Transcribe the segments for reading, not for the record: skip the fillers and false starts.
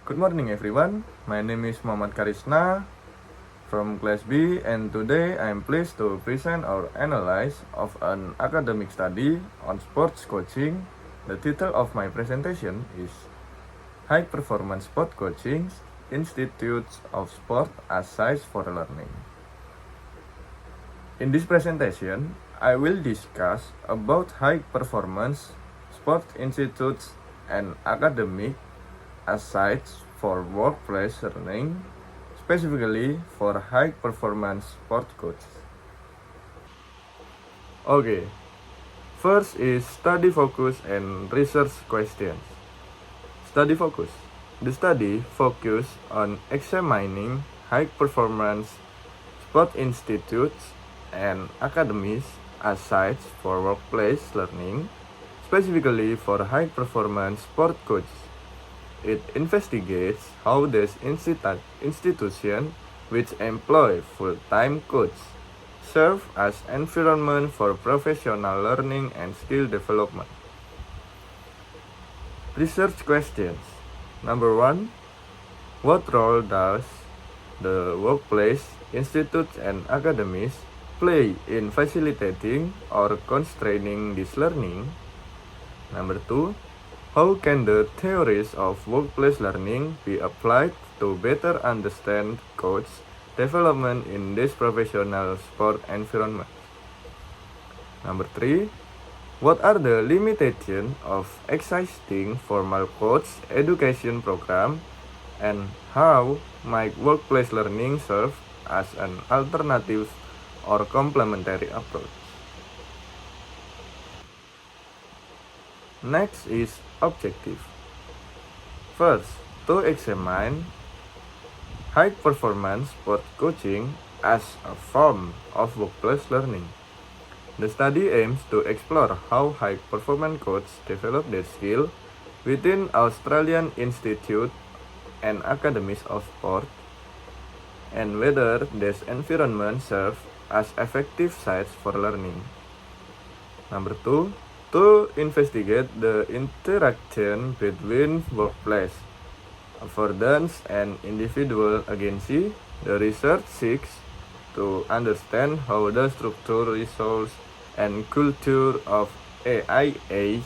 Good morning everyone, my name is Muhammad Karisna from class B, and today I am pleased to present our analysis of an academic study on sports coaching. The title of my presentation is High Performance Sport Coaching Institutes of Sport as Sites for Learning. In this presentation, I will discuss about high performance sport institutes and academic as sites for workplace learning, specifically for high performance sport coaches. Okay, first is study focus and research questions. Study focus. The study focus on examining high performance sport institutes and academies as sites for workplace learning, specifically for high performance sport coaches. It investigates how these institutions, which employ full-time coaches, serve as environment for professional learning and skill development. Research questions. Number 1. What role does the workplace, institutes, and academies play in facilitating or constraining this learning? Number 2. How can the theories of workplace learning be applied to better understand coach development in this professional sport environment? Number 3. What are the limitations of existing formal coach education program, and how might workplace learning serve as an alternative or complementary approach? Next is objective. First, to examine high performance sport coaching as a form of workplace learning. The study aims to explore how high performance coaches develop their skill within Australian Institute and Academies of Sport, and whether this environment serve as effective sites for learning. Number 2, to investigate the interaction between workplace, affordance, and individual agency. The research seeks to understand how the structure, resource, and culture of AIA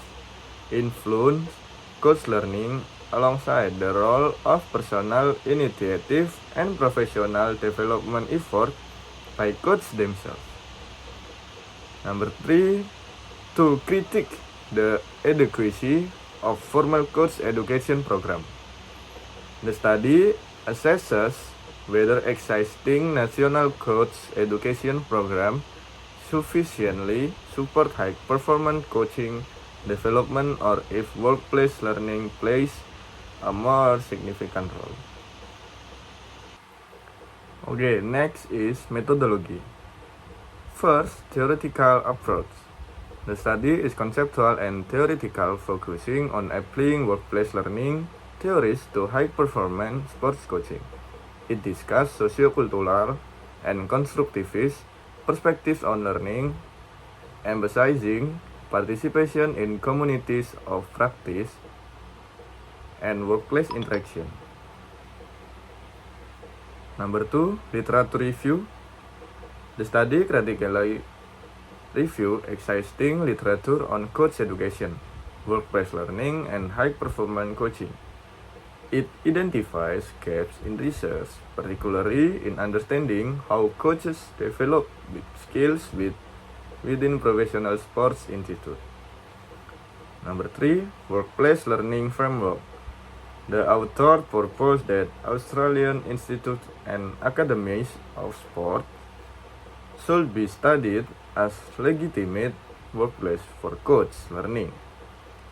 influence coach learning alongside the role of personal initiative and professional development effort by coaches themselves. Number 3, to critique the adequacy of formal coach education program. The study assesses whether existing national coach education program sufficiently support high performance coaching development, or if workplace learning plays a more significant role. Okay, next is methodology. First, theoretical approach. The study is conceptual and theoretical, focusing on applying workplace learning theories to high-performance sports coaching. It discusses sociocultural and constructivist perspectives on learning, emphasizing participation in communities of practice and workplace interaction. Number 2, literature review. The study critically review existing literature on coach education, workplace learning, and high-performance coaching. It identifies gaps in research, particularly in understanding how coaches develop skills within professional sports institutes. Number 3, workplace learning framework. The author proposed that Australian Institute and Academies of Sport should be studied as legitimate workplace for coach learning.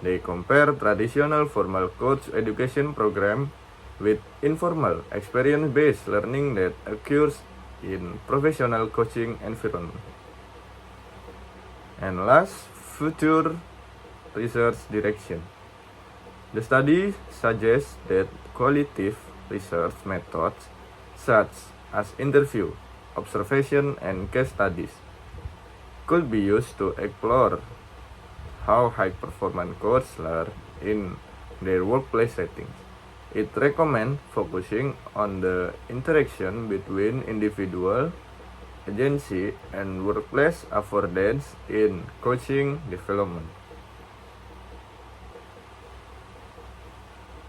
They compare traditional formal coach education program with informal experience-based learning that occurs in professional coaching environment. And last, future research direction. The study suggests that qualitative research methods such as interview, observation, and case studies could be used to explore how high-performance coaches learn in their workplace settings. It recommends focusing on the interaction between individual agency and workplace affordance in coaching development.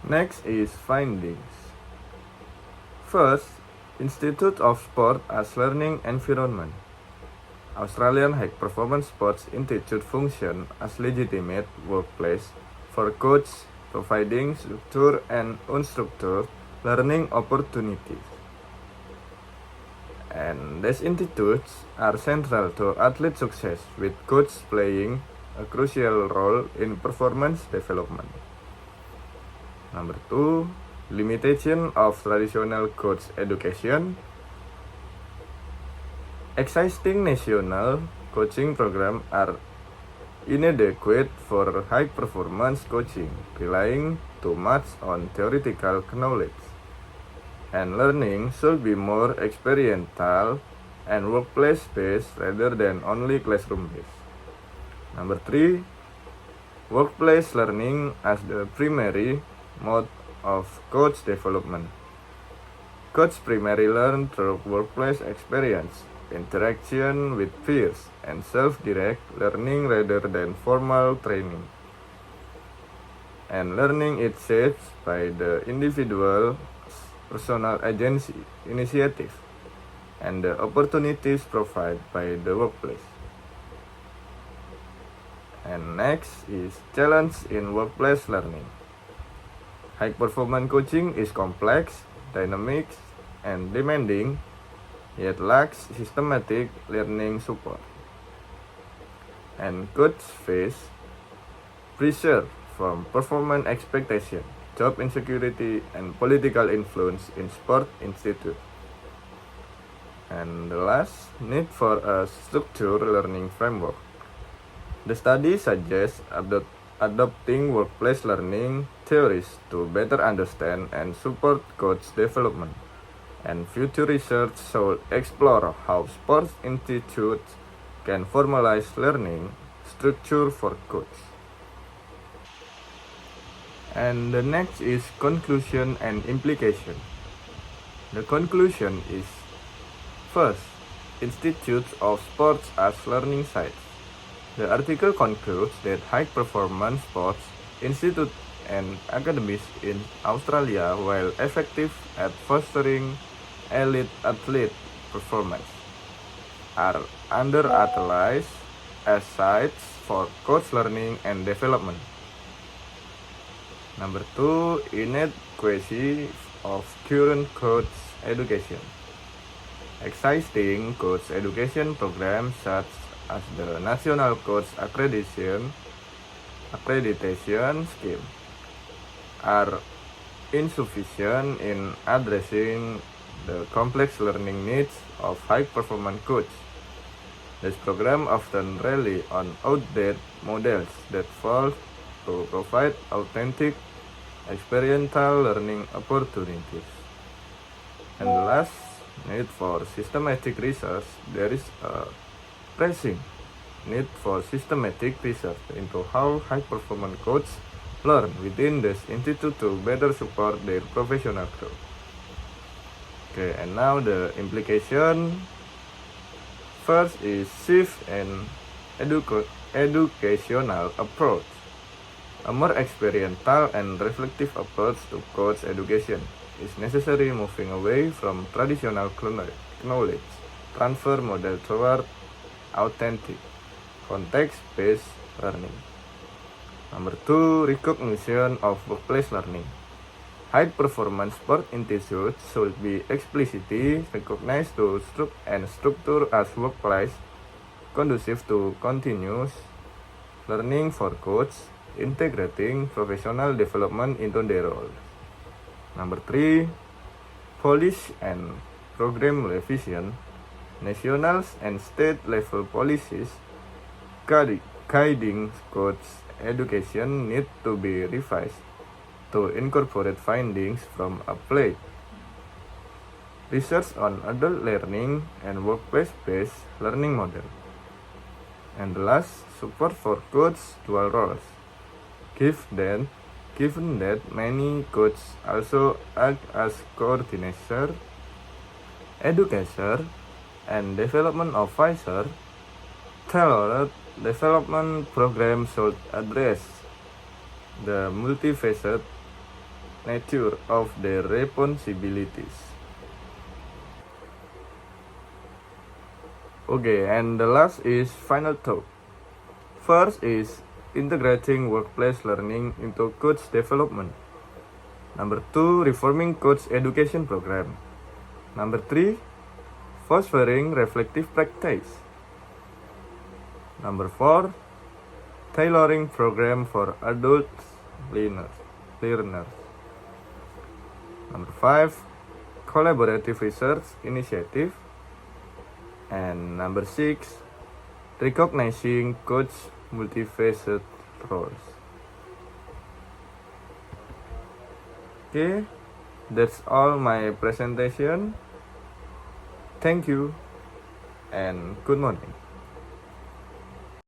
Next is findings. First, Institute of Sport as Learning Environment. Australian High Performance Sports Institute function as legitimate workplace for coaches, providing structured and unstructured learning opportunities. And these institutes are central to athlete success, with coaches playing a crucial role in performance development. Number 2, limitation of traditional coach education. Existing national coaching programs are inadequate for high-performance coaching, relying too much on theoretical knowledge. And learning should be more experiential and workplace-based rather than only classroom-based. Number 3, workplace learning as the primary mode of coach development. Coaches primarily learn through workplace experience, interaction with peers, and self-direct learning rather than formal training. And learning is shaped by the individual personal agency, initiative, and the opportunities provided by the workplace. And next is challenge in workplace learning. High performance coaching is complex, dynamic, and demanding, yet lacks systematic learning support. And coaches face pressure from performance expectation, job insecurity, and political influence in sport institute. And the last, need for a structured learning framework. The study suggests adopting workplace learning theories to better understand and support coach development. And future research should explore how sports institutes can formalize learning structure for coach. And the next is conclusion and implication. The conclusion is, first, institutes of sports as learning sites. The article concludes that high-performance sports institutes and academies in Australia, while effective at fostering elite athlete performance, are underutilized as sites for coach learning and development. Number 2, inadequacy of current coach education. Existing coach education programs such as the National Coach Accreditation Scheme are insufficient in addressing the complex learning needs of high-performance coaches. This program often rely on outdated models that fail to provide authentic experiential learning opportunities. And the last, need for systematic research. There is a pressing need for systematic research into how high-performance coaches learn within this institute to better support their professional growth. Okay, and now the implication. First is shift in educational approach. A more experiential and reflective approach to coach education is necessary, moving away from traditional knowledge transfer model toward authentic, context-based learning. Number 2, recognition of workplace learning. High-performance sport institutes should be explicitly recognized to structure as workplace conducive to continuous learning for coaches, integrating professional development into their roles. Number 3, policy and program revision. National and state level policies guiding coach education need to be revised to incorporate findings from applied research on adult learning and workplace-based learning model. And the last, support for coach dual roles. Give given that many coaches also act as coordinator, educator, and development officer. Tailored development programs should address the multifaceted nature of their responsibilities. Okay, and the last is final thought. First is integrating workplace learning into coach development. Number 2, reforming coach education program. Number 3, fostering reflective practice. Number 4, tailoring program for adult learners. Number 5, collaborative research initiative. And number 6, recognizing coach multifaceted roles. Okay, that's all my presentation. Thank you and good morning.